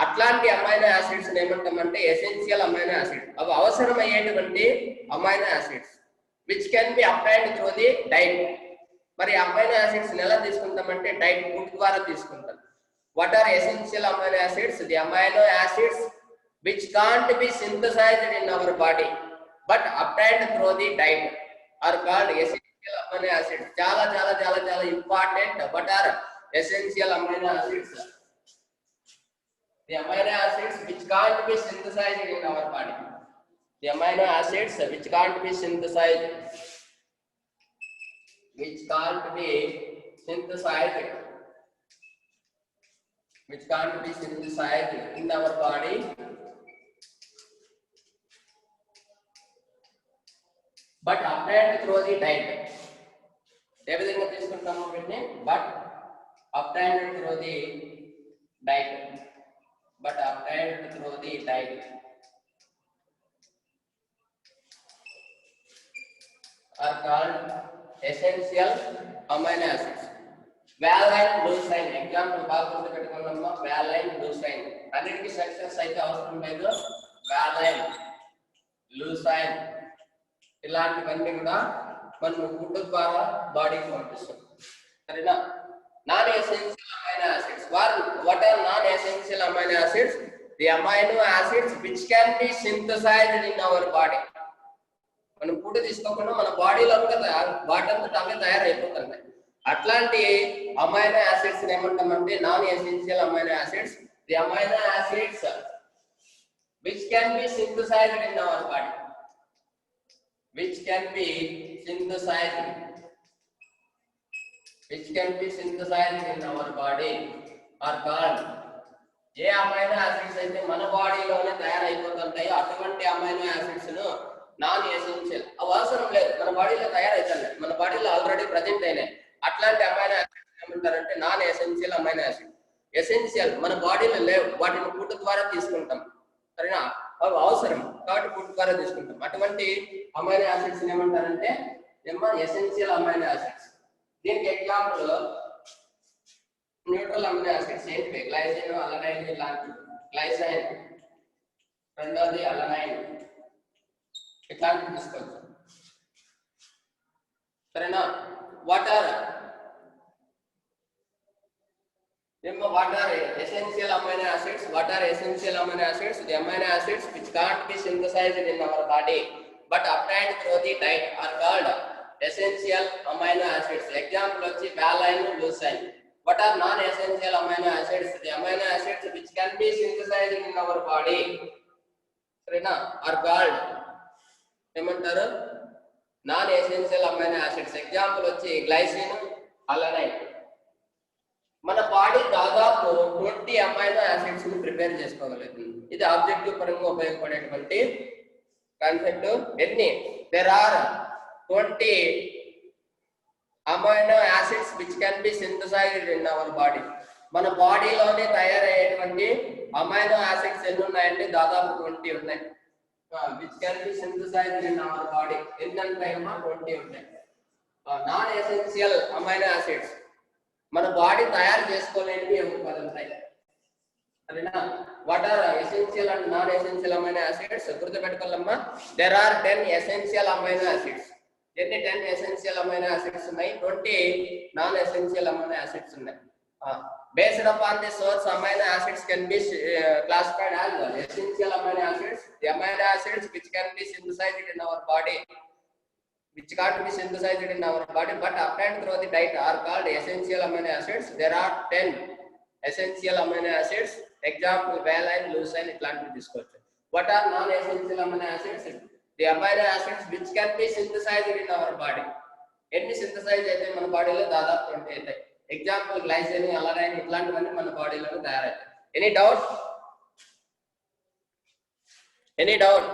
అట్లాంటి అమైనో యాసిడ్స్ ఏమంటామంటే ఎసెన్షియల్ అమైనో యాసిడ్. అవి అవసరమయ్యేటువంటి amino acids which can be applied through the diet. మరి అమైనో యాసిడ్స్ ఎలా తీసుకుంటామంటే డైట్, ఫుడ్ ద్వారా తీసుకుంటాం. What are essential amino acids? The amino acids which can't be synthesized in our body but applied through the diet are called essential amino acids. చాలా చాలా చాలా చాలా important. What are essential amino acids? The amino acids which can't be synthesized in our body. The amino acids which can't be synthesized, which can't be synthesized, which can't be synthesized in our body but obtained through the diet. ఏ విధంగా తీసుకుంటాము వీటిని? But obtained through the diet, but obtained through the diet are called essential amino acids. Valine, leucine example బాగా గుర్తుపెట్టుకోవాలమ్మా. Valine, లూసైన్ అన్నిటికీ structures అయితే అవసరం లేదు. Valine, లూసైన్ ఇలాంటివన్నీ కూడా మనం ఫుడ్ ద్వారా బాడీకి పంపిస్తాం. సరేనా? Non essential amino acids. What are non essential amino acids? The amino acids which can be synthesized in our body. మనం ఫుడ్ తీసుకోకుండా మన బాడీలో కూడా వాటంతట అవే తయారైపోతున్నాయి. అట్లాంటి అమైనో యాసిడ్స్ ఏమంటామంటే non essential amino acids. The amino acids which can be synthesized in our body, which can be synthesized, which can be synthesized in our body are called. A amino acids అయితే మన బాడీలోనే తయారైపోతుంటాయో అటువంటి amino acids ను non essential అవి అవసరం లేదు, మన బాడీలో తయారైతున్నాయి, మన బాడీలో ఆల్రెడీ ప్రజెంట్ అయినాయి. అట్లాంటి అమైనో యాసిడ్స్ ఏమంటారంటే non essential amino acid. Essential మన బాడీలో లేవు, వాటిని ఫుడ్ ద్వారా తీసుకుంటాం, సరేనా? అవి అవసరం కాబట్టి ఫుడ్ ద్వారా తీసుకుంటాం. అటువంటి అమైనో యాసిడ్స్ ఏమంటారంటే ఎసెన్షియల్ అమైనో యాసిడ్స్. దీనికి ఎగ్జాంపుల్ న్యూట్రల్ అమైనో యాసిడ్స్ ఏంటివి? గ్లైసిన్, అలనైన్, ఇలాంటి గ్లైసైన్, రెండోది అలనైన్, ఇట్లాంటివి తీసుకోవచ్చు, సరేనా? What are essential amino acids? What are essential amino acids? The amino acids which can't be synthesized in our body but obtained through the diet are called essential amino acids. Example వచ్చి valine, leucine. What are non-essential amino acids? The amino acids which can be synthesized in our body, సరేనా, are called ఏమంటారు? Non essential amino acids. Example వచ్చి glycine, alanine. మన body దాదాపు 20 amino acids ని prepare చేసుకోగలుగుతుంది. ఇది objective పరంగా ఉపయోగపడేటువంటి కాన్సెప్ట్. ఎన్ని? There are 20 amino acids which can be synthesized in our body. మన బాడీలోనే తయారయ్యేటువంటి అమైనో యాసిడ్స్ ఎన్ని ఉన్నాయంటే దాదాపు 20 ఉన్నాయి. which can be synthesized in our body. ఏంటంటే 20 ఉంటాయి. నాన్ ఎసెన్షియల్ అమైనో యాసిడ్స్ మన బాడీ తయారు చేసుకోలేనివి 10 ఉంటాయి, సరేనా? What are essential and non essential amino acids? గుర్తుపెట్టుకోవాలమ్మా. There are 10 essential amino acids. ఎన్ని? 10 ఎసెన్షియల్ అమైనో యాసిడ్స్ ఉన్నాయి, 20 నాన్ ఎసెన్షియల్ అమైనో యాసిడ్స్ ఉన్నాయి. Based upon the source, amino acids can be classified as essential amino acids. The amino acids which can be synthesized in our body, which can't be synthesized in our body but obtained through the diet are called essential amino acids. There are 10 essential amino acids. Example valine, leucine, ఇట్లాంటివి తీసుకోవచ్చు. What are non-essential amino acids? The amino acids which can be synthesized in our body. ఎన్ని synthesise అయితే మన బాడీలో దాదాపు 20 అవుతాయి. Example glycine, alanine, ఇట్లాంటివన్నీ మన బాడీలో తయారవుతాయి. Any doubt? Any doubt?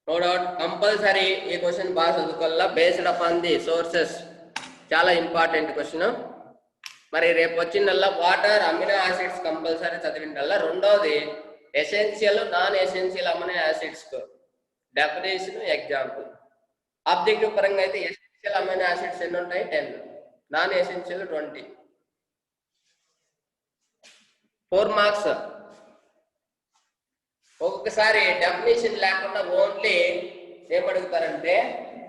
No doubt. Compulsory ఈ క్వశ్చన్ బాగా చదువుకోవాలా. బేస్డ్ అపాన్ ది సోర్సెస్, చాలా ఇంపార్టెంట్ క్వశ్చన్. మరి రేపు వచ్చిందల్లా వాటర్ అమినో యాసిడ్స్ కంపల్సరీ చదివిందల్లా. రెండోది essential, non essential amino acids definition, example. Objective పరంగా అయితే ఎసెన్షియల్ అమైనో యాసిడ్స్ ఎన్ని ఉంటాయి? 10, నాన్ ఎసెన్షియల్ 20. 4 మార్క్స్. ఒక్కొక్కసారి డెఫినేషన్ లేకుండా ఓన్లీ ఏమడుగుతారంటే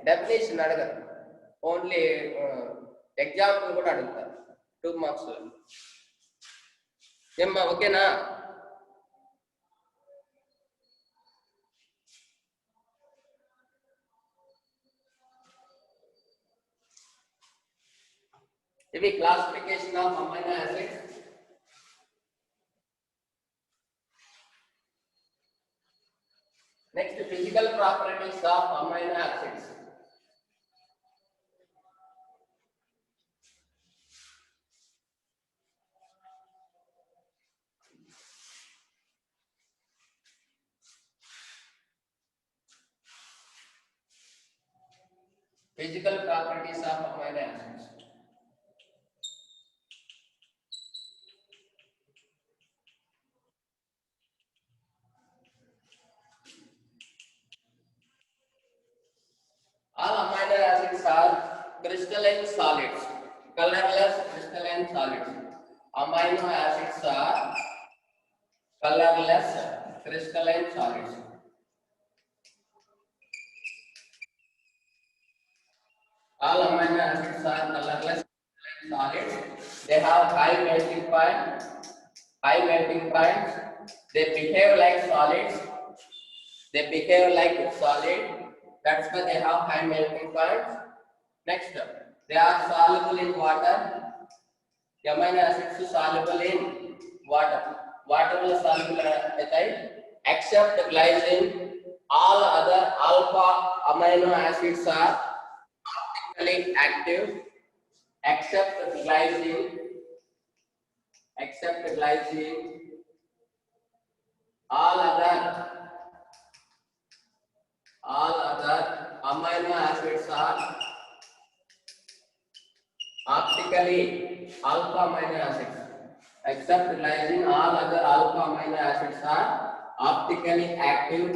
డెఫినేషన్ అడగరు, ఓన్లీ ఎగ్జాంపుల్ కూడా అడుగుతారు 2 మార్క్స్. ఏమ్మా ఓకేనా? ఇవి classification of amino acids. Next physical properties of amino acids. Physical properties of amino acids. All amino acids are crystalline solids, colorless crystalline solids. Amino acids are colorless crystalline solids. All amino acids are colorless solids. They have high melting point. High melting points. They behave like solids. They behave like solid. That's why they have high melting points. Next, they are soluble in water. The amino acids are soluble in water. Water is soluble except glycine. All other alpha amino acids are active except glycine, all other amino acids are optically alpha amino acids, except lysine. All other alpha amino acids are optically active.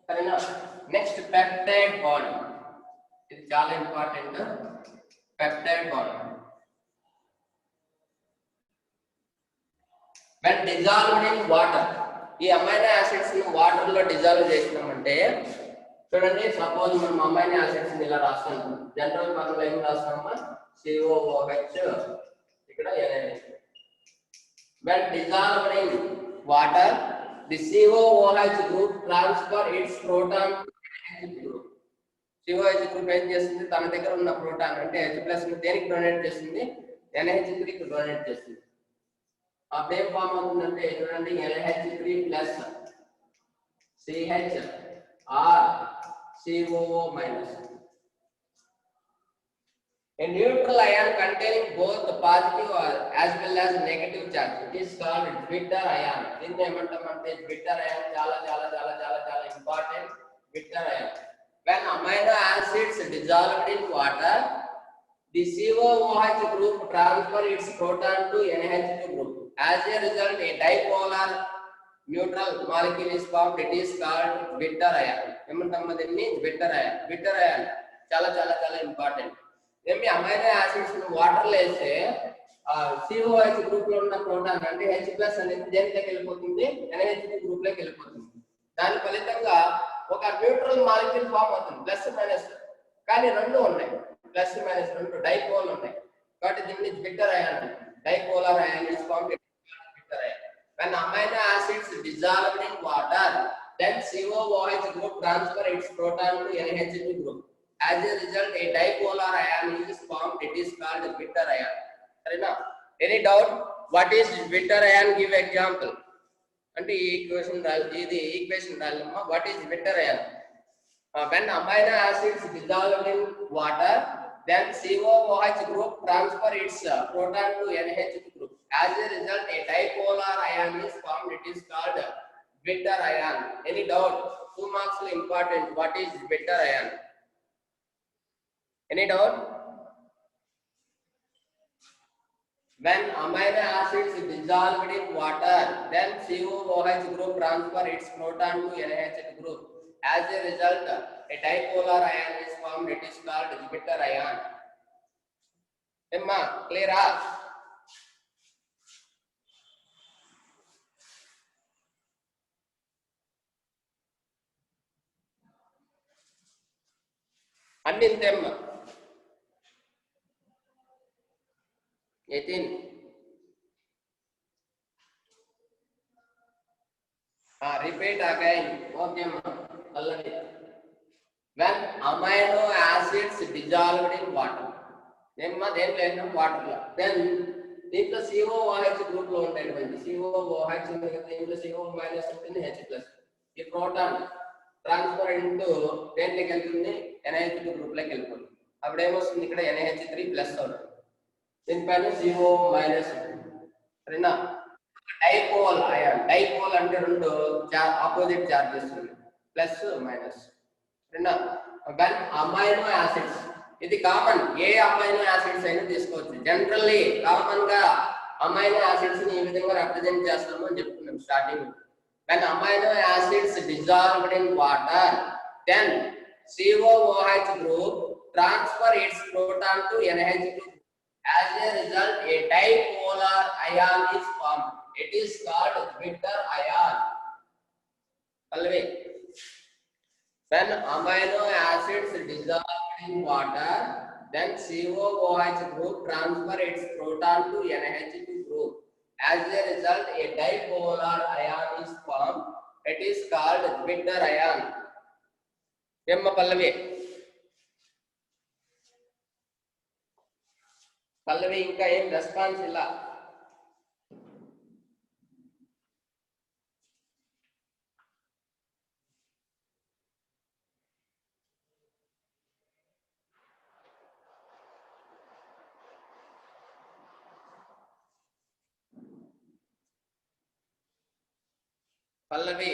సరేనా? Next peptide bond, ఇది చాలా important. Peptide bond when dissolved in water, ఈ amino acids ని water లో dissolve చేసినామంటే చూడండి, suppose మనం amino acids ని ఇలా రాస్తాం. జనరల్ ఫార్ములా ఏం రాస్తామా? COOH, ఇక్కడ NaH. when dissolved in water, the COOH group transfer its proton to NaH group. COOH group ఏం చేస్తుంది? తన దగ్గర ఉన్న ప్రోటాన్ అంటే H+ ని దేనికి డొనేట్ చేస్తుంది? NH3 కి డొనేట్ చేస్తుంది. अब एक फॉर्म అవుతుందంటే చూడండి, NH3 plus CH or COO minus. A neutral ion containing both the positive as well as negative charge, it is called bitter ion. దీన్ని ఏమంటామంటే bitter ion. చాలా చాలా చాలా చాలా చాలా important bitter ion. When amino acids dissolved in water, the COOH group transfer its proton to NH2 group. As a result, a dipolar neutral molecule is formed. It is called bitter ion. ఏమంటాం దీన్ని? bitter ion. bitter ion చాలా చాలా చాలా important. ఏమి amino acids ను water లో వేస్తే COH group లో ఉన్న ప్రోటాన్ అంటే H+ అనేది దేనిలోకి వెళ్ళిపోతుంది? NH2 గ్రూప్ లోకి వెళ్ళిపోతుంది. దాని ఫలితంగా ఒక న్యూట్రల్ మాలిక్యూల్ ఫామ్ అవుతుంది, ప్లస్ మైనస్. కానీ రెండు ఉన్నాయి, ప్లస్ మైనస్ రెండు డైపోల్ ఉన్నాయి. కాబట్టి దీన్ని bitter ion, dipolar ion is formed. bitter ion. When amino acids dissolved in water, then COOH group transfer its proton to NH2 group. As a result, a dipolar ion is formed. It is called bitter ion. సరేనా? Any doubt? What is bitter ion? Give example. అంటే ఈ equation ఇది equation రాయాలమ్మా. What is bitter ion? when amino acids dissolved in water, then COOH group transfer its proton to NH2 group. As a result, a dipolar ion is formed. It is called bitter ion. Any doubt? 2 marks important. What is bitter ion? Any doubt? When amino acids dissolved in water, then COOH group transfer its proton to NH2 group. As a result, a dipolar ion is formed. It is called bitter ion. Emma, clear up? అన్నింతేమ్మా 18. Repeat again. Okay, ma. When amino acids dissolved in water, ఏమ్మా దేంట్లో వేసినాం? Water లో. Then దీంట్లో COOH group లో ఉండేటువంటి COOH ఉంది కదా, దీంట్లో CO మైనస్ ఉంటుంది, H+. ఈ ప్రోటాన్ ట్రాన్స్ఫర్ ఇంటూ దేంట్లోకి వెళ్తుంది? NH2 గ్రూప్ లోకి వెళ్ళిపోతుంది. అప్పుడు ఏమొస్తుంది? ఇక్కడ NH3+ అవుతుంది. దీనిపైన CO మైనస్ ఉంటుంది. సరేనా? Dipole ion. డైపోల్ అంటే రెండు ఆపోజిట్ చార్జెస్ ఉన్నాయి, ప్లస్ మైనస్. సరేనా? వెన్ అమైనో యాసిడ్స్, ఇది కామన్, ఏ అమైనో యాసిడ్స్ అయినా తీసుకోవచ్చు. జనరల్లీ కామన్ గా అమైనో యాసిడ్స్ ని ఈ విధంగా రిప్రజెంట్ చేస్తాము అని చెప్తున్నాం starting. when amino acids dissolved in water, then COOH group transfer its proton to NH2. As a result, a dipolar ion is formed. It is called bitter ion. When amino acids dissolved in water, then COOH group transfer its proton to NH2 group. As a result, a dipolar ion is formed. It is called bitter ion. Emma Pallavi. Pallavi inka em response illa. పల్లవి.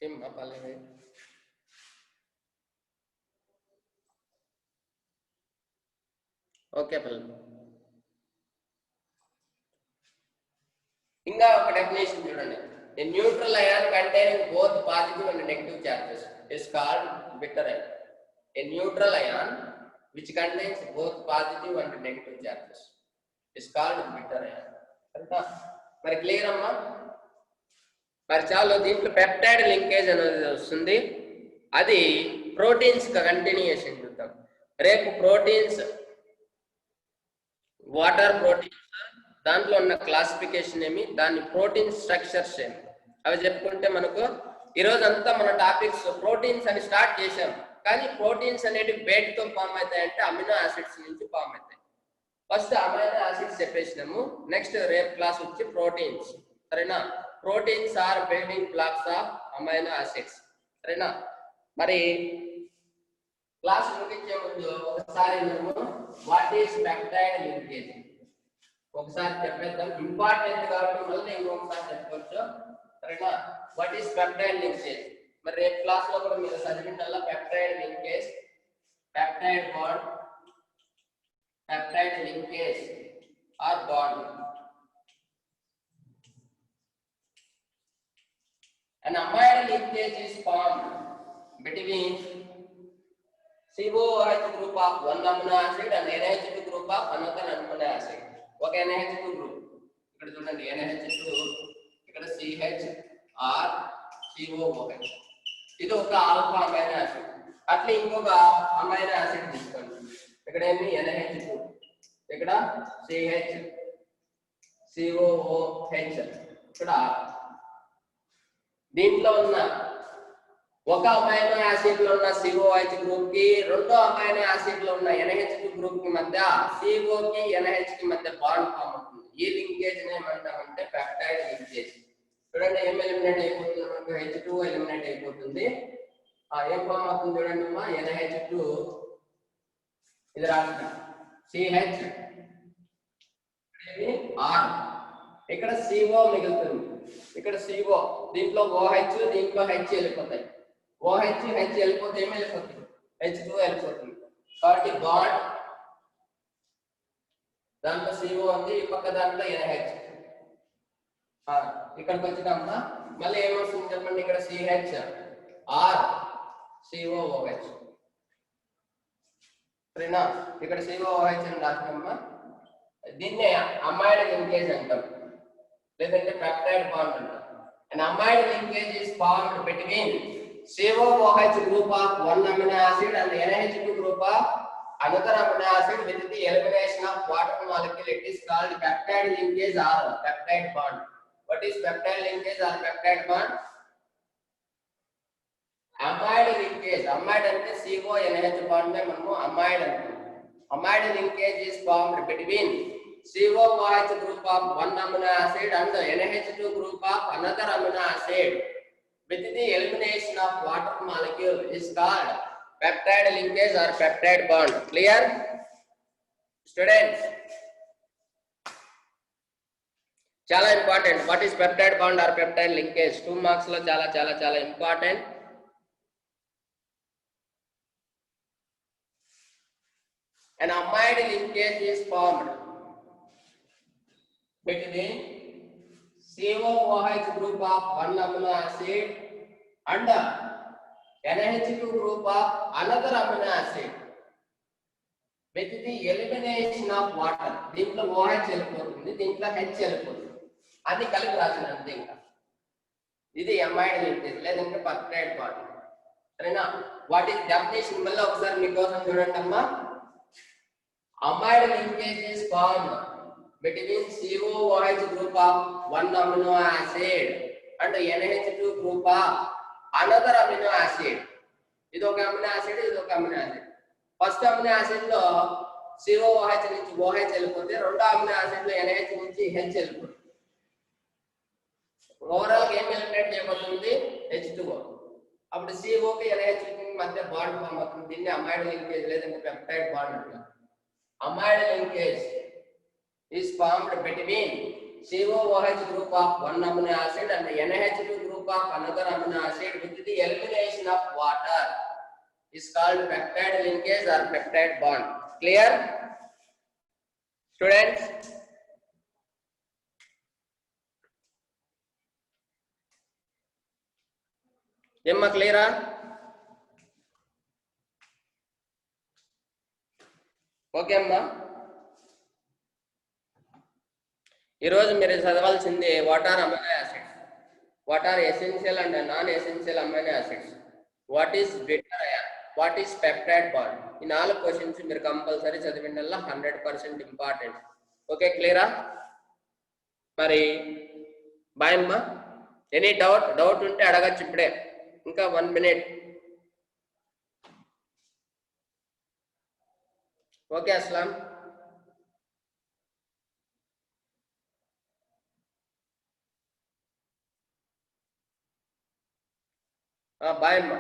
ఏమ్మా పల్లవి? Okay పల్లవి. ఇంకా ఒక definition చూడండి. A neutral ion containing both positive and negative charges is called bitter ion. A neutral ion which contains both positive and negative charges is called bitter ion. కరెక్టా? మరి clear అమ్మా? మరి చాలు. దీంట్లో పెప్టైడ్ లింకేజ్ అనేది వస్తుంది. అది ప్రోటీన్స్ కంటిన్యూషన్ చూద్దాం రేపు. ప్రోటీన్స్, వాటర్ ప్రోటీన్స్, దాంట్లో ఉన్న క్లాసిఫికేషన్ ఏమి, దాని ప్రోటీన్ స్ట్రక్చర్స్ ఏమి, అవి చెప్పుకుంటే మనకు ఈరోజు అంతా మన టాపిక్స్ ప్రోటీన్స్ అని స్టార్ట్ చేసాం. కానీ ప్రోటీన్స్ అనేవి వేటితో ఫామ్ అవుతాయంటే అమినో యాసిడ్స్ నుంచి ఫామ్ అవుతాయి. ఫస్ట్ అమైనో యాసిడ్స్ చెప్పేసినాము. నెక్స్ట్ రేపు క్లాస్ వచ్చి ప్రోటీన్స్. సరేనా? Proteins are building blocks of amino acids. సరేనా? మరి క్లాస్ ముగించే ముందు ఒకసారి మేము వాట్ ఈస్ పెప్టైడ్ లింకేజ్ ఒకసారి చెప్పేద్దాం. ఇంపార్టెంట్ కాబట్టి మళ్ళీ ఇంకొకసారి చెప్పుకోవచ్చు. సరేనా? What is peptide linkage? మరి రేపు క్లాస్ లో కూడా మీరు చదివినల్లా peptide linkage, peptide bond, peptide linkage or bond. An amide linkage is formed between COOH group of one amino acid and NH2 group of another amino acid. ఒక NH2 group ఇక్కడ చూడండి, NH2, ఇక్కడ CH R COOH, ఇది ఒక alpha amino acid. అట్లా ఇంకొక amino acid తీసుకోండి. ఇక్కడ ఏమి NH2, ఇక్కడ CH COOH, ఇక్కడ దీంట్లో ఉన్న ఒక అమైనో యాసిడ్ లో ఉన్న COOH గ్రూప్ కి రెండో అమైనో యాసిడ్ లో ఉన్న NH2 గ్రూప్ కి మధ్య CO కి NH కి మధ్య బాండ్ ఫామ్ అవుతుంది. ఈ లింకేజ్ ఏమంటామంటే పెప్టైడ్ లింకేజ్. చూడండి, ఏం ఎలిమినేట్ అయిపోతుంది మనకు? H2 ఎలిమినేట్ అయిపోతుంది. ఏం ఫామ్ అవుతుంది చూడండి అమ్మా, NH2, ఇది రాసిన CH R, ఇక్కడ CO మిగులుతుంది. ఇక్కడ CO, దీంట్లో OH, దీంట్లో H వెళ్ళిపోతాయి. OH H వెళ్ళిపోతే ఏమి వెళ్ళిపోతుంది? H2 వెళ్ళిపోతుంది. కాబట్టి బాండ్ దాంట్లో CO ఉంది, ఈ పక్క దాంట్లో NH. ఇక్కడికి వచ్చినామా మళ్ళీ ఏమొస్తుంది చెప్పండి? ఇక్కడ CH R COOH. సరేనా? ఇక్కడ COOH అని రాసినమ్మా. దీన్నే అమైడ్ లింకేజ్ అంటాం, లేదంటే పెప్టైడ్ బాండ్ అంటాం. An amide linkage is formed between COOH group of one amino acid and NH2 group of another amino acid with the elimination of water molecule. It is called peptide linkage or peptide bond. What is peptide linkage or peptide bond? Amide linkage, amide ante CONH bond mein manamu amide antam. Amide linkage is formed between COOH group of one amino acid and NH2 group of another amino acid with the elimination of water molecule is called peptide linkage or peptide bond. Clear, students? Chala important. What is peptide bond or peptide linkage? 2 marks lo chala important. An amide linkage is formed between COOH group of one amino acid and NH2 group of another amino acid with the elimination of water. దీంట్లో OH వెళ్ళిపోతుంది, దీంట్లో H వెళ్ళిపోతుంది. అది కలిపి రాసినంతే. ఇంకా ఇది amide linkage లేదంటే peptide bond. సరేనా? వాట్ ఈస్ డెఫినేషన్ మళ్ళీ ఒకసారి మీకోసం చూడండి అమ్మా. Amide linkage is formed between COOH group of one amino acid and NH2 group of another amino acid. ఇది ఒక అమినో యాసిడ్, ఇది ఒక amino acid. First amino acid లో COOH నుంచి OH వెళ్ళిపోతే రెండో అమినో యాసిడ్ లో NH నుంచి H వెళ్ళిపోతుంది. ఓవరాల్ ఏం ఎలిమినేట్ చేయబడుతుంది? H2O. అప్పుడు CO కి NH కి మధ్య బాండ్ ఫామ్ అవుతుంది. దీన్ని అమైడ్ లింకేజ్ లేదంటే పెప్టైడ్ బాండ్ అంటారు. Amide linkage is formed between COOH group of one amino acid and NH2 group of another amino acid with the elimination of water is called peptide linkage or peptide bond. Clear, students? Emma clear? Okay అమ్మా. ఈరోజు మీరు చదవాల్సింది what are amino acids, what are essential and non essential amino acids, what is bitter ion, what is peptide bond. ఈ 4 questions మీరు compulsory చదివినల్లా 100% important. Okay, క్లియరా? మరి bye అమ్మా. Any doubt ఉంటే అడగచ్చు ఇప్పుడే, ఇంకా 1 minute. ఓకే అస్లాం. బాయ్ అమ్మా.